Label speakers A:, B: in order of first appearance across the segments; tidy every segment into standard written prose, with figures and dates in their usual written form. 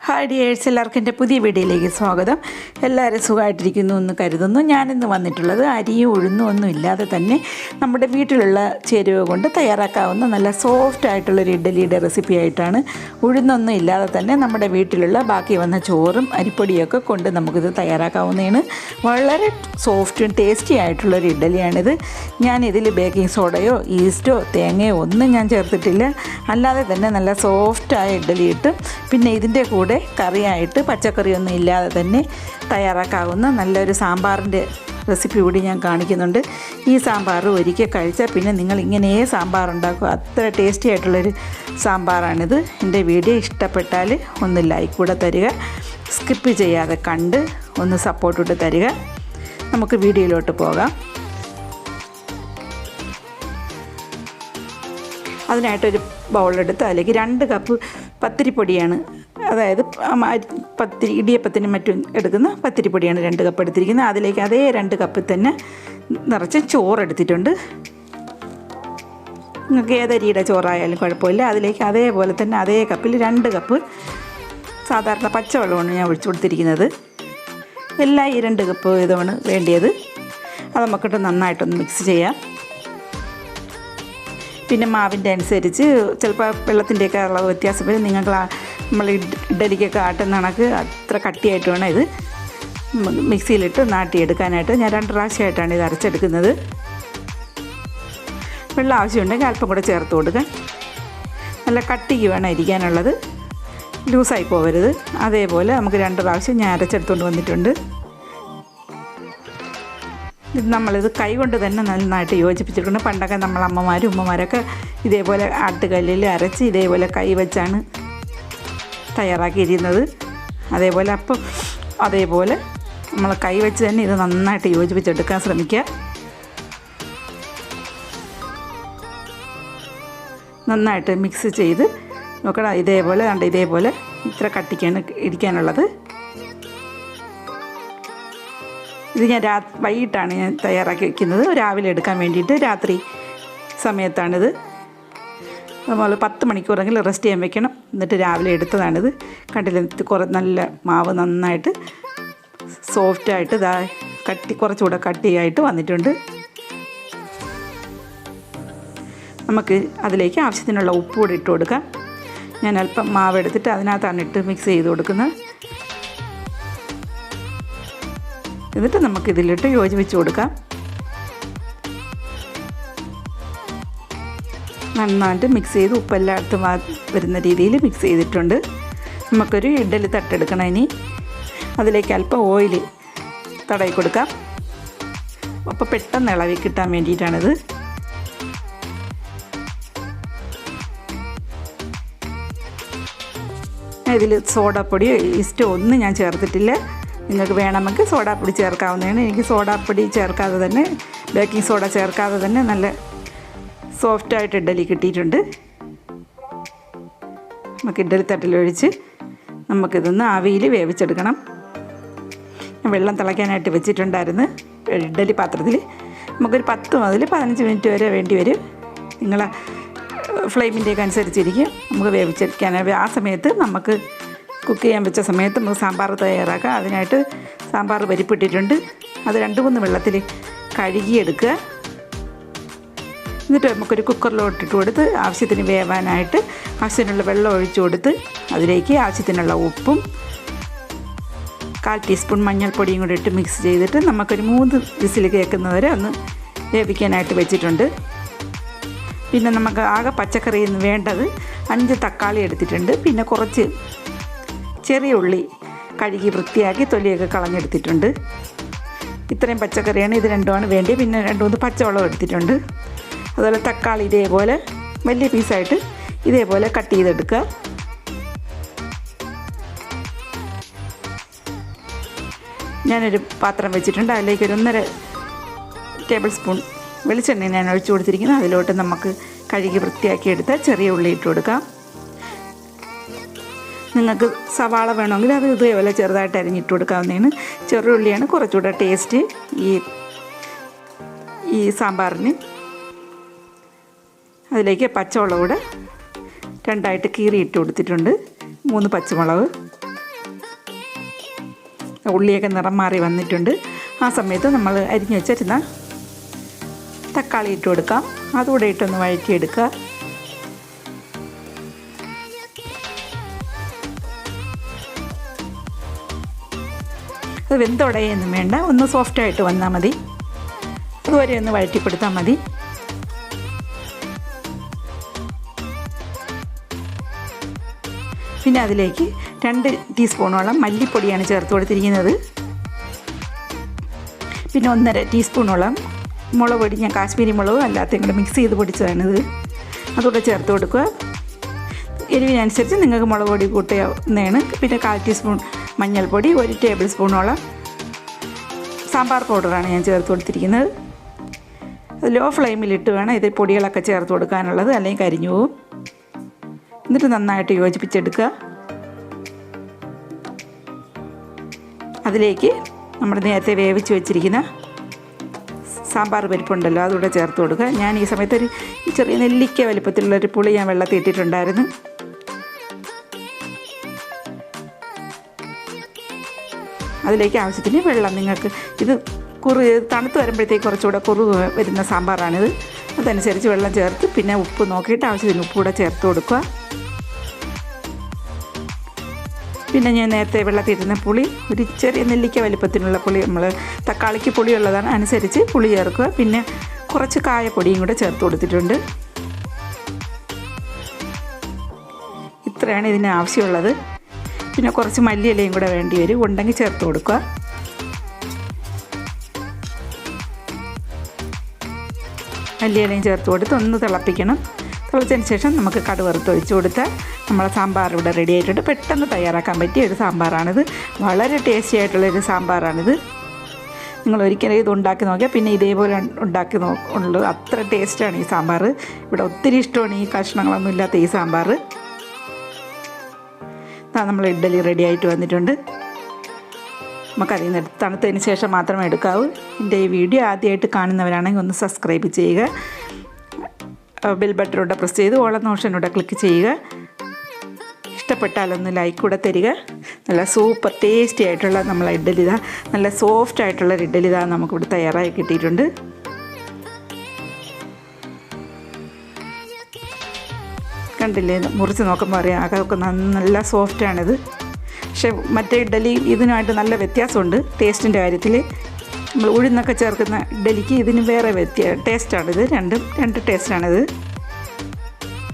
A: Hi dears, എല്ലാവർക്കും എൻ്റെ പുതിയ വീഡിയോയിലേക്ക് സ്വാഗതം. എല്ലാവരും സുഖമായിട്ടിരിക്കുന്നു എന്ന് കരുതുന്നു. ഞാനിന്ന് വന്നിട്ടുള്ളത് അരിയും ഉഴുന്നും ഒന്നും ഇല്ലാതെ തന്നെ നമ്മുടെ വീട്ടിലുള്ള ചേരുവ കൊണ്ട് തയ്യാറാക്കാവുന്ന നല്ല സോഫ്റ്റ് ആയിട്ടുള്ളൊരു ഇഡ്ഡലിയുടെ റെസിപ്പി ആയിട്ടാണ്. ഉഴുന്നൊന്നും ഇല്ലാതെ തന്നെ നമ്മുടെ വീട്ടിലുള്ള ബാക്കി വന്ന ചോറും അരിപ്പൊടിയൊക്കെ കൊണ്ട് നമുക്കിത് തയ്യാറാക്കാവുന്നതാണ്. വളരെ സോഫ്റ്റും ടേസ്റ്റി ആയിട്ടുള്ളൊരു ഇഡ്ഡലിയാണിത്. ഞാനിതിൽ ബേക്കിംഗ് സോഡയോ ഈസ്റ്റോ തേങ്ങയോ ഒന്നും ഞാൻ ചേർത്തിട്ടില്ല. അല്ലാതെ തന്നെ നല്ല സോഫ്റ്റായ ഇഡ്ഡലി ഇട്ട് പിന്നെ ഇതിൻ്റെ കൂടെ കറിയായിട്ട് പച്ചക്കറിയൊന്നും ഇല്ലാതെ തന്നെ തയ്യാറാക്കാവുന്ന നല്ലൊരു സാമ്പാറിൻ്റെ റെസിപ്പി കൂടി ഞാൻ കാണിക്കുന്നുണ്ട്. ഈ സാമ്പാർ ഒരിക്കൽ കഴിച്ചാൽ പിന്നെ നിങ്ങൾ ഇങ്ങനെയേ സാമ്പാർ ഉണ്ടാക്കും. അത്ര ടേസ്റ്റി ആയിട്ടുള്ളൊരു സാമ്പാറാണിത്. എൻ്റെ വീഡിയോ ഇഷ്ടപ്പെട്ടാൽ ഒന്ന് ലൈക്ക് കൂടെ തരിക, സ്കിപ്പ് ചെയ്യാതെ കണ്ട് ഒന്ന് സപ്പോർട്ട് തരിക. നമുക്ക് വീഡിയോയിലോട്ട് പോകാം. അതിനായിട്ടൊരു ബൗളെടുത്ത് അതിലേക്ക് 2 കപ്പ് പത്തിരിപ്പൊടിയാണ്, അതായത് ഇടിയപ്പത്തിനും മറ്റും എടുക്കുന്ന പത്തിരിപ്പൊടിയാണ് 2 കപ്പ് എടുത്തിരിക്കുന്നത്. അതിലേക്ക് അതേ 2 കപ്പിൽ തന്നെ നിറച്ച് ചോറെടുത്തിട്ടുണ്ട്. നിങ്ങൾക്ക് ഏതരിയുടെ ചോറായാലും കുഴപ്പമില്ല. അതിലേക്ക് അതേപോലെ തന്നെ അതേ കപ്പിൽ 2 കപ്പ് സാധാരണ പച്ചവെള്ളമാണ് ഞാൻ ഒഴിച്ചു കൊടുത്തിരിക്കുന്നത്. എല്ലാം ഈ 2 കപ്പ് ഇതാണ് വേണ്ടിയത്. അത് നമുക്കിട്ട് നന്നായിട്ടൊന്ന് മിക്സ് ചെയ്യാം. പിന്നെ മാവിൻ്റെ അനുസരിച്ച് ചിലപ്പോൾ വെള്ളത്തിൻ്റെയൊക്കെ അളവ് വ്യത്യാസം വരും. നമ്മൾ ഇഡ്ഡലിക്കൊക്കെ ആട്ടുന്ന കണക്ക് അത്ര കട്ടിയായിട്ട് വേണം ഇത് മിക്സിയിലിട്ട് നാട്ടിയെടുക്കാനായിട്ട്. ഞാൻ 2 പ്രാവശ്യമായിട്ടാണ് ഇത് അരച്ചെടുക്കുന്നത്. വെള്ളം ആവശ്യമുണ്ടെങ്കിൽ അല്പം കൂടെ ചേർത്ത് കൊടുക്കാൻ. നല്ല കട്ടിക്ക് വേണം ഇരിക്കാനുള്ളത്, ലൂസായി പോകരുത്. അതേപോലെ നമുക്ക് 2 പ്രാവശ്യം ഞാൻ അരച്ചെടുത്തുകൊണ്ട് വന്നിട്ടുണ്ട്. നമ്മളിത് കൈ കൊണ്ട് തന്നെ നന്നായിട്ട് യോജിപ്പിച്ചിട്ടുണ്ട്. പണ്ടൊക്കെ നമ്മൾ അമ്മമാരും ഉമ്മമാരൊക്കെ ഇതേപോലെ ആട്ടുകല്ലിൽ അരച്ച് ഇതേപോലെ കൈ വെച്ചാണ് തയ്യാറാക്കിയിരിക്കുന്നത്. അതേപോലെ നമ്മൾ കൈ വെച്ച് തന്നെ ഇത് നന്നായിട്ട് യോജിപ്പിച്ചെടുക്കാൻ ശ്രമിക്കുക. നന്നായിട്ട് മിക്സ് ചെയ്ത് നോക്കണം. ഇതേപോലെ ഇത്ര കട്ടിക്കാണ് ഇരിക്കാനുള്ളത്. ഇത് ഞാൻ വൈകിട്ടാണ് ഞാൻ തയ്യാറാക്കി വയ്ക്കുന്നത്, രാവിലെ എടുക്കാൻ വേണ്ടിയിട്ട്. രാത്രി സമയത്താണിത്. നമ്മൾ 10 മണിക്കൂറെങ്കിലും റെസ്റ്റ് ചെയ്യാൻ വെക്കണം. എന്നിട്ട് രാവിലെ എടുത്തതാണിത്. കണ്ടില്ല, നല്ല മാവ് നന്നായിട്ട് സോഫ്റ്റായിട്ട് കുറച്ചുകൂടെ കട്ടിയായിട്ട് വന്നിട്ടുണ്ട്. നമുക്ക് അതിലേക്ക് ആവശ്യത്തിനുള്ള ഉപ്പ് കൂടി ഇട്ട് കൊടുക്കാം. ഞാൻ അല്പം മാവ് എടുത്തിട്ട് അതിനകത്താണ് ഇട്ട് മിക്സ് ചെയ്ത് കൊടുക്കുന്നത്. എന്നിട്ട് നമുക്കിതിലിട്ട് യോജിപ്പിച്ച് കൊടുക്കാം. നന്നായിട്ട് മിക്സ് ചെയ്ത് ഉപ്പെല്ലായിടത്തും വരുന്ന രീതിയിൽ മിക്സ് ചെയ്തിട്ടുണ്ട്. നമുക്കൊരു ഇഡ്ഡലി തട്ടെടുക്കണം. ഇനി അതിലേക്ക് അല്പം ഓയിൽ തടവി കൊടുക്കാം. അപ്പോൾ പെട്ടെന്ന് ഇളവി കിട്ടാൻ വേണ്ടിയിട്ടാണിത്. ഇതിൽ സോഡാപ്പൊടിയോ ഈസ്റ്റോ ഒന്നും ഞാൻ ചേർത്തിട്ടില്ല. നിങ്ങൾക്ക് വേണമെങ്കിൽ സോഡാപ്പൊടി ചേർക്കാവുന്നതാണ്. എനിക്ക് സോഡാപ്പൊടി ചേർക്കാതെ തന്നെ, ബേക്കിംഗ് സോഡ ചേർക്കാതെ തന്നെ നല്ല സോഫ്റ്റായിട്ട് ഇഡ്ഡലി കിട്ടിയിട്ടുണ്ട്. നമുക്ക് ഇഡ്ഡലി തട്ടിലൊഴിച്ച് നമുക്കിതൊന്ന് ആവിയിൽ വേവിച്ചെടുക്കണം. ഞാൻ വെള്ളം തിളയ്ക്കാനായിട്ട് വെച്ചിട്ടുണ്ടായിരുന്നു ഇഡ്ഡലി പാത്രത്തിൽ. നമുക്കൊരു 10 മുതൽ 15 മിനിറ്റ് വരെ വേണ്ടി വരും. നിങ്ങളെ ഫ്ലെയിമിൻ്റെയൊക്കെ അനുസരിച്ചിരിക്കും നമുക്ക് വേവിച്ചെടുക്കാൻ. ആ സമയത്ത് നമുക്ക് കുക്ക് ചെയ്യാൻ വെച്ച സമയത്ത് നമുക്ക് സാമ്പാർ തയ്യാറാക്കാം. അതിനായിട്ട് സാമ്പാർ പരിപ്പിട്ടിട്ടുണ്ട്. അത് 2-3 വെള്ളത്തിൽ കഴുകിയെടുക്കുക. എന്നിട്ട് നമുക്കൊരു കുക്കറിലോട്ടിട്ട് കൊടുത്ത് ആവശ്യത്തിന് വേവാനായിട്ട് ആവശ്യത്തിനുള്ള വെള്ളം ഒഴിച്ചു കൊടുത്ത് അതിലേക്ക് ആവശ്യത്തിനുള്ള ഉപ്പും 1/4 ടീസ്പൂൺ മഞ്ഞൾപ്പൊടിയും കൂടി ഇട്ട് മിക്സ് ചെയ്തിട്ട് നമുക്കൊരു 3 വിസിൽ കേൾക്കുന്നവരെ ഒന്ന് വേവിക്കാനായിട്ട് വെച്ചിട്ടുണ്ട്. പിന്നെ നമുക്ക് ആകെ പച്ചക്കറി വേണ്ടത് 5 തക്കാളി എടുത്തിട്ടുണ്ട്. പിന്നെ കുറച്ച് ചെറിയ ഉള്ളി കഴുകി വൃത്തിയാക്കി തൊലിയൊക്കെ കളഞ്ഞെടുത്തിട്ടുണ്ട്. ഇത്രയും പച്ചക്കറിയാണ്, ഇത് 2ആണ് വേണ്ടി. പിന്നെ 2-3 പച്ചവെള്ളം എടുത്തിട്ടുണ്ട്. അതുപോലെ തക്കാളി ഇതേപോലെ വലിയ പീസായിട്ട് ഇതേപോലെ കട്ട് ചെയ്തെടുക്കുക. ഞാനൊരു പാത്രം വെച്ചിട്ടുണ്ട്. അതിലേക്ക് ഒരു 1.5 ടേബിൾ സ്പൂൺ വെളിച്ചെണ്ണ ഞാൻ ഒഴിച്ചു കൊടുത്തിരിക്കുന്നത്. അതിലോട്ട് നമുക്ക് കഴുകി വൃത്തിയാക്കി എടുത്ത ചെറിയ ഉള്ളി ഇട്ട് കൊടുക്കാം. നിങ്ങൾക്ക് സവാള വേണമെങ്കിൽ അത് ഇതേപോലെ ചെറുതായിട്ട് അരിഞ്ഞിട്ട് കൊടുക്കാവുന്നതാണ്. ചെറുള്ളിയാണ് കുറച്ചുകൂടെ ടേസ്റ്റ് ഈ സാമ്പാറിന്. അതിലേക്ക് പച്ചമുളക് കൂടെ 2ആയിട്ട് കീറി ഇട്ട് കൊടുത്തിട്ടുണ്ട്. 3 പച്ചമുളക്, ഉള്ളിയൊക്കെ നിറം മാറി വന്നിട്ടുണ്ട്. ആ സമയത്ത് നമ്മൾ അരിഞ്ഞു വെച്ചിരുന്ന തക്കാളി ഇട്ട് കൊടുക്കാം. അതുകൂടെ ഇട്ടൊന്ന് വഴറ്റിയെടുക്കുക. അത് വെന്തുടയൊന്നും വേണ്ട, ഒന്ന് സോഫ്റ്റായിട്ട് വന്നാൽ മതി. അതുവരെ ഒന്ന് വഴറ്റിപ്പെടുത്താൽ മതി. പിന്നെ അതിലേക്ക് 2 ടീസ്പൂണോളം മല്ലിപ്പൊടിയാണ് ചേർത്ത് കൊടുത്തിരിക്കുന്നത്. പിന്നെ 1.5 ടീസ്പൂണോളം മുളക് പൊടി, ഞാൻ കാശ്മീരി മുളകും അല്ലാത്ത കൂടെ മിക്സ് ചെയ്ത് പൊടിച്ചതാണിത്. അതുകൂടെ ചേർത്ത് കൊടുക്കുക. എരിവിനനുസരിച്ച് നിങ്ങൾക്ക് മുളക് പൊടി കൂട്ടുന്നതാണ്. പിന്നെ 1/4 ടീസ്പൂൺ മഞ്ഞൾപ്പൊടി, 1 ടേബിൾ സ്പൂണോളം സാമ്പാർ പൗഡറാണ് ഞാൻ ചേർത്ത് കൊടുത്തിരിക്കുന്നത്. അത് ലോ ഫ്ലെയിമിലിട്ട് വേണം ഇത് പൊടികളൊക്കെ ചേർത്ത് കൊടുക്കാനുള്ളത്, അല്ലെങ്കിൽ കരിഞ്ഞു പോവും. എന്നിട്ട് നന്നായിട്ട് യോജിപ്പിച്ചെടുക്കുക. അതിലേക്ക് നമ്മൾ നേരത്തെ വേവിച്ച് വെച്ചിരിക്കുന്ന സാമ്പാർ പരിപ്പുണ്ടല്ലോ, അതുകൂടെ ചേർത്ത് കൊടുക്കുക. ഞാൻ ഈ സമയത്ത് ഒരു ചെറിയ നെല്ലിക്ക വലിപ്പത്തിലുള്ളൊരു പുളി ഞാൻ വെള്ളത്തിൽ ഇട്ടിട്ടുണ്ടായിരുന്നു. അതിലേക്ക് ആവശ്യത്തിന് വെള്ളം, നിങ്ങൾക്ക് ഇത് തണുത്ത് വരുമ്പോഴത്തേക്ക് കുറച്ചുകൂടെ വരുന്ന സാമ്പാറാണിത്. അതനുസരിച്ച് വെള്ളം ചേർത്ത് പിന്നെ ഉപ്പ് നോക്കിയിട്ട് ആവശ്യത്തിന് ഉപ്പ് കൂടെ ചേർത്ത് കൊടുക്കുക. പിന്നെ ഞാൻ നേരത്തെ വെള്ളത്തിരുന്ന പുളി, ഒരു ചെറിയ നെല്ലിക്ക വലിപ്പത്തിനുള്ള പുളി, നമ്മൾ തക്കാളിക്ക് പുളിയുള്ളതാണ്, അനുസരിച്ച് പുളി ചേർക്കുക. പിന്നെ കുറച്ച് കായപ്പൊടിയും കൂടെ ചേർത്ത് കൊടുത്തിട്ടുണ്ട്. ഇത്രയാണ് ഇതിന് ആവശ്യമുള്ളത്. പിന്നെ കുറച്ച് മല്ലിയിലയും കൂടെ വേണ്ടി വരും, ഉണ്ടെങ്കിൽ ചേർത്ത് കൊടുക്കുക. മല്ലിയിലയും ചേർത്ത് കൊടുത്ത് ഒന്ന് തിളപ്പിക്കണം. തിളച്ചതിന് ശേഷം നമുക്ക് കടുക് വറുത്ത് ഒഴിച്ച് കൊടുത്താൽ നമ്മളെ സാമ്പാർ ഇവിടെ റെഡി ആയിട്ടുണ്ട്. പെട്ടെന്ന് തയ്യാറാക്കാൻ പറ്റിയ ഒരു സാമ്പാറാണിത്. വളരെ ടേസ്റ്റി ആയിട്ടുള്ളൊരു സാമ്പാറാണിത്. നിങ്ങൾ ഒരിക്കലും ഇത് ഉണ്ടാക്കി നോക്കിയാൽ പിന്നെ ഇതേപോലെ ഉണ്ടാക്കി നോക്കുള്ളൂ. അത്ര ടേസ്റ്റാണ് ഈ സാമ്പാർ. ഇവിടെ ഒത്തിരി ഇഷ്ടമാണ് ഈ കഷ്ണങ്ങളൊന്നും ഇല്ലാത്ത ഈ സാമ്പാർ. നമ്മൾ ഇഡ്ഡലി റെഡി ആയിട്ട് വന്നിട്ടുണ്ട്. നമുക്കതിൽ നിന്ന് തണുത്തതിന് ശേഷം മാത്രമേ എടുക്കാവൂ. എൻ്റെ ഈ വീഡിയോ ആദ്യമായിട്ട് കാണുന്നവരാണെങ്കിൽ ഒന്ന് സബ്സ്ക്രൈബ് ചെയ്യുക. ബെൽ ബട്ടണൂടെ പ്രസ് ചെയ്ത് ഓൾ എന്ന ഓപ്ഷനൂടെ ക്ലിക്ക് ചെയ്യുക. ഇഷ്ടപ്പെട്ടാലൊന്ന് ലൈക്ക് കൂടെ തരിക. നല്ല സൂപ്പർ ടേസ്റ്റി ആയിട്ടുള്ള നമ്മളെ ഇഡ്ഡലി ഇതാ, നല്ല സോഫ്റ്റ് ആയിട്ടുള്ള ഇഡ്ഡലി ഇതാ നമുക്കിവിടെ തയ്യാറായി കിട്ടിയിട്ടുണ്ട്. കണ്ടില്ലേ, മുറിച്ച് നോക്കുമ്പോൾ അറിയാം അതൊക്കെ നല്ല സോഫ്റ്റാണിത്. പക്ഷേ മറ്റേ ഇഡ്ഡലി ഇതിനായിട്ട് നല്ല വ്യത്യാസമുണ്ട് ടേസ്റ്റിൻ്റെ കാര്യത്തിൽ. നമ്മൾ ഉഴുന്നൊക്കെ ചേർക്കുന്ന ഇഡ്ഡലിക്ക് ഇതിന് വേറെ ടേസ്റ്റാണിത്. രണ്ട് ടേസ്റ്റാണിത്.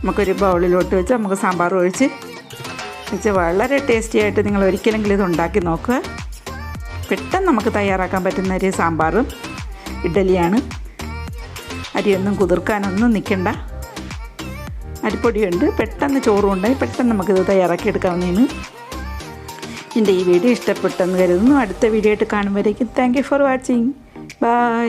A: നമുക്കൊരു ബൗളിലോട്ട് വെച്ച് നമുക്ക് സാമ്പാർ ഒഴിച്ച് വളരെ ടേസ്റ്റി ആയിട്ട് നിങ്ങൾ ഒരിക്കലെങ്കിലും ഇത് ഉണ്ടാക്കി നോക്കുക. പെട്ടെന്ന് നമുക്ക് തയ്യാറാക്കാൻ പറ്റുന്ന ഒരു സാമ്പാറും ഇഡ്ഡലിയാണ്. അരിയൊന്നും കുതിർക്കാനൊന്നും നിൽക്കണ്ട. അരിപ്പൊടിയുണ്ട്, പെട്ടെന്ന് ചോറും ഉണ്ടായി പെട്ടെന്ന് നമുക്കിത് തയ്യാറാക്കി എടുക്കാവുന്നതാണ്. എൻ്റെ ഈ വീഡിയോ ഇഷ്ടപ്പെട്ടെന്ന് കരുതുന്നു. അടുത്ത വീഡിയോ ആയിട്ട് കാണുമ്പോഴേക്കും thank you for watching. By.